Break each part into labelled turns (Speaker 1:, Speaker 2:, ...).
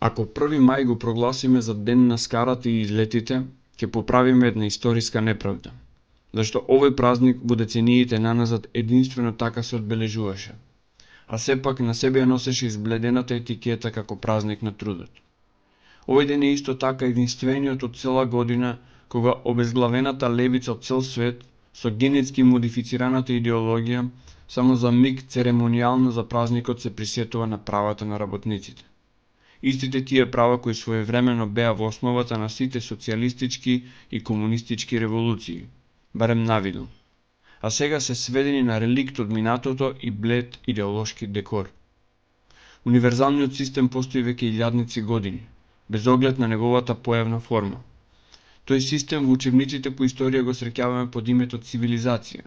Speaker 1: Ако 1. мај го прогласиме за ден на скарата и излетите, ќе поправиме една историска неправда. Зашто овој празник во децениите наназад единствено така се одбележуваше, а сепак на себе ја носеше избледената етикета како празник на трудот. Овој ден е исто така единствениот од цела година кога обезглавената левица од цел свет со генетски модифицираната идеологија само за миг церемонијално за празникот се присетува на правата на работниците. Истите тие права кои своевремено беа во основата на сите социјалистички и комунистички револуции, барем навидно, а сега се сведени на реликт од минатото и блед идеолошки декор. Универзалниот систем постои веќе илјадници години, без оглед на неговата појавна форма. Тој систем во учебниците по историја го среќаваме под името цивилизација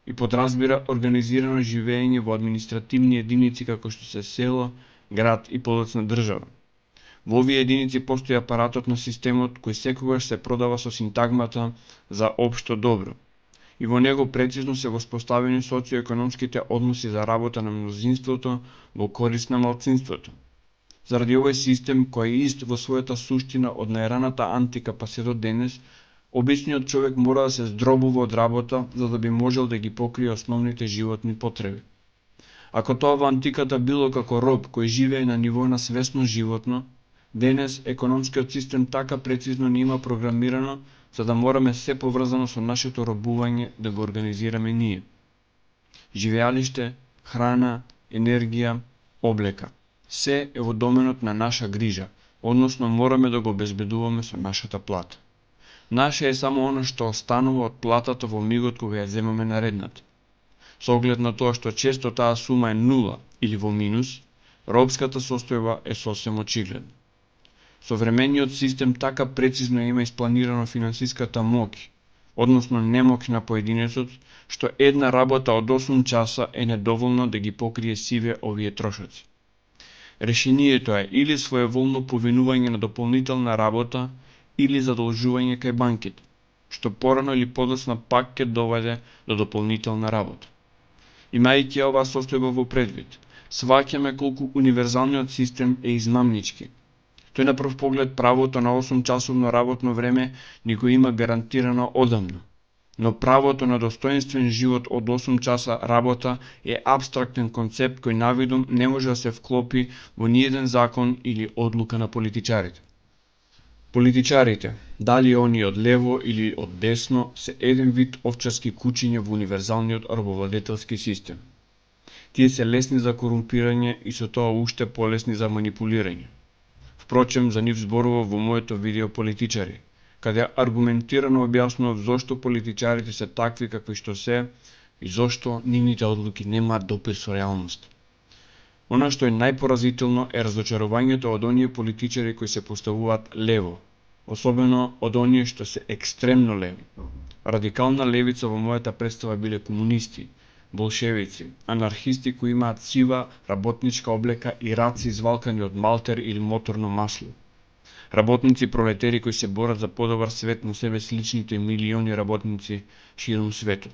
Speaker 1: и подразбира организирано живење во административни единици како што се село, град и подоцна држава. Во овие единици постои апаратот на системот кој секогаш се продава со синтагмата за општо добро и во него прецизно се воспоставени социоекономските односи за работа на мнозинството во корист на малцинството. Заради овој систем, кој е ист во својата суштина од најраната антика па се до денес, обичниот човек мора да се здробува од работа за да би можел да ги покрие основните животни потреби. Ако тоа во антиката било како роб кој живее на ниво на свесно животно, денес економскиот систем така прецизно ни има програмирано за да мораме се поврзано со нашето робување да го организираме ние. Живеалиште, храна, енергија, облека. Се е во доменот на наша грижа, односно мораме да го обезбедуваме со нашата плата. Наше е само оно што останува од платата во мигот кога ја земаме наредната. Со оглед на тоа што често таа сума е нула или во минус, робската состојба е сосем очигледна. Современиот систем така прецизно има испланирано финансиската моќ, односно немоќ на поединецот, што една работа од 8 часа е недоволно да ги покрие сиве овие трошоци. Решението е или своеволно повинување на дополнителна работа, или задолжување кај банките, што порано или подоцна пак ќе доведе до дополнителна работа. Имајќи оваа состојба во предвид, сваќаме колку универзалниот систем е измамнички. Тој на прв поглед правото на 8-часовно работно време ни го има гарантирано одамна, но правото на достоинствен живот од 8 часа работа е апстрактен концепт кој навидум не може да се вклопи во ниеден закон или одлука на политичарите. Политичарите, дали они од лево или од десно, се еден вид овчарски кучиња во универзалниот робовладетелски систем. Тие се лесни за корумпирање и со тоа уште полесни за манипулирање. Впрочем, за нив зборува во моето видео Политичари, каде аргументирано објаснував зошто политичарите се такви какви што се и зошто нивните одлуки немаат допир со реалноста. Она што е најпоразително е разочарувањето од оние политичари кои се поставуваат лево, особено од оние што се екстремно леви. Радикална левица во мојата представа биле комунисти, болшевици, анархисти кои имаат сива работничка облека и раци извалкани од малтер или моторно масло. Работници пролетери кои се борат за подобар свет на себе сличните милиони работници широм светот.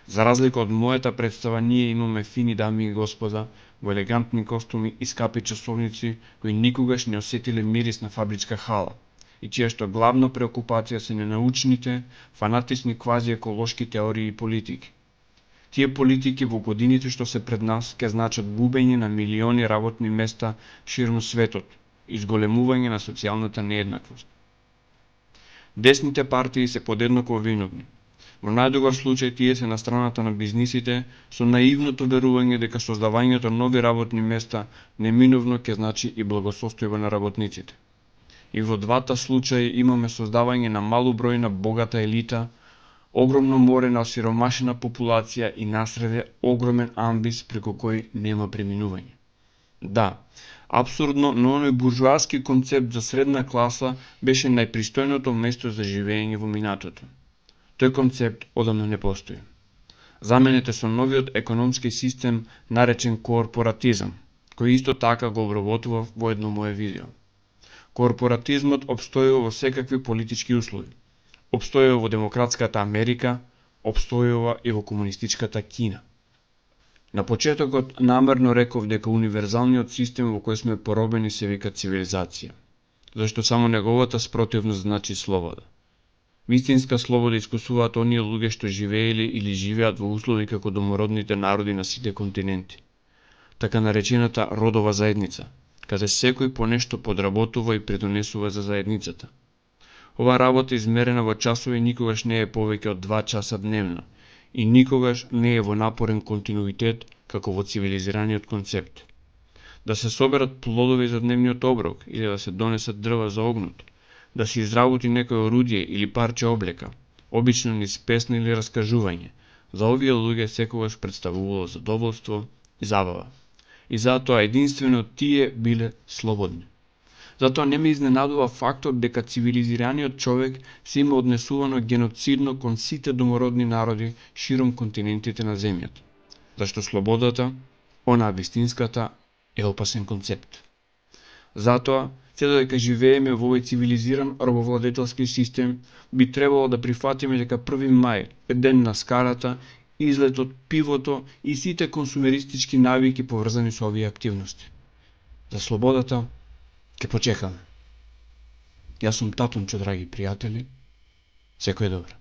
Speaker 1: За разлика од мојата представа, ние имаме фини дами и господа во елегантни костуми и скапи часовници кои никогаш не осетиле мирис на фабричка хала и чија што главна преокупација се ненаучните, фанатични квази-еколошки теории и политики. Тие политики во годините што се пред нас ќе значат губење на милиони работни места широм светот и зголемување на социјалната нееднаквост. Десните партии се подеднакво виновни. Во најдобар случај тие се на страната на бизнисите со наивното верување дека создавањето нови работни места неминовно ќе значи и благосостојба на работниците. И во двата случаи имаме создавање на малу бројна богата елита, огромно море на осиромашена популација и насреде огромен амбис преку кој нема преминување. Да, апсурдно, но оној буржуарски концепт за средна класа беше најпристојното место за живење во минатото. Тој концепт одамна не постои. Заменете со новиот економски систем наречен корпоратизам, кој исто така го обработував во едно мое видео. Корпоратизмот обстојува во секакви политички услови. Обстојува во демократската Америка, обстојува и во комунистичката Кина. На почетокот намерно реков дека универзалниот систем во кој сме поробени се вика цивилизација, зашто само неговата спротивност значи слобода. Вистинска слобода искусуваат оние луѓе што живееле или живеат во услови како домородните народи на сите континенти, така наречената родова заедница, каде секој по нешто подработува и придонесува за заедницата. Ова работа измерена во часови никогаш не е повеќе од 2 часа дневно и никогаш не е во напорен континуитет како во цивилизираниот концепт. Да се соберат плодови за дневниот оброк или да се донесат дрва за огнот, да се изработи некој орудје или парче облека, обично низ песна или раскажување, за овие луѓе секогаш представувало задоволство и забава. И затоа единствено тие биле слободни. Затоа не ме изненадува фактот дека цивилизираниот човек се има однесувано геноцидно кон сите домородни народи широм континентите на земјата. Зашто слободата, онаа вистинската, е опасен концепт. Затоа, се додека живееме во овој цивилизиран робовладетелски систем, би требало да прифатиме дека 1 мај е ден на скарата, излетот, пивото и сите консумеристички навики поврзани со овие активности. За слободата ќе почекаме. Јас сум Татунчо, драги пријатели. Секој добро.